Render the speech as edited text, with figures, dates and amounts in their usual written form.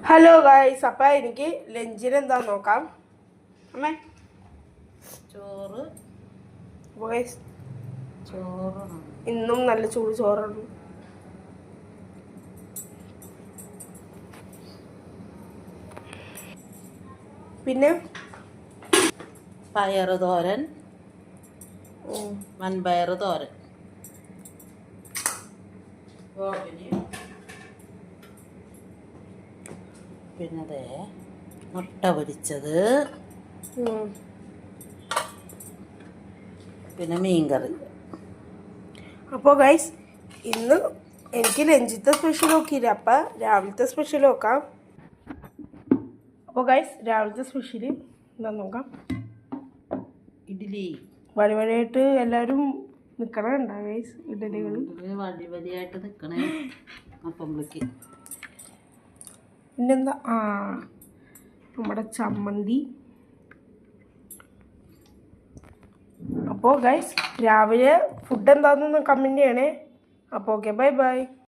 Hello guys, അപ്പം എനിക്ക് ലഞ്ചിന് എന്താ നോക്കാം. അമ്മേ ചോറ് ഇന്നും നല്ല ചൂട് ചോറാണ്. പിന്നെ പയറ് തോരൻ, വൻപയറ് തോരൻ, പിന്നെ മുട്ട പൊരിച്ചത്, പിന്നെ മീൻകറി. അപ്പോൾ ഗൈസ് ഇന്ന് എനിക്ക് ലഞ്ചിത്തെ സ്പെഷ്യൽ നോക്കിയില്ല, അപ്പം രാവിലത്തെ സ്പെഷ്യൽ നോക്കാം. അപ്പോൾ ഗൈസ് രാവിലത്തെ സ്പെഷ്യൽ എന്താ നോക്കാം. ഇഡ്ഡലി വടിവടിയായിട്ട് എല്ലാവരും നിൽക്കണുണ്ടാ ഗൈസ്. ഇഡ്ഡലികൾ വടിവടിയായിട്ട് നിൽക്കണേ. അപ്പമ്പളേക്ക് പിന്നെന്താ, നമ്മുടെ ചമ്മന്തി. അപ്പോൾ ഗൈസ് രാവിലെ ഫുഡ് എന്താണെന്ന് കമൻറ്റ് ചെയ്യണേ. അപ്പോൾ ഓക്കെ, ബൈ ബൈ.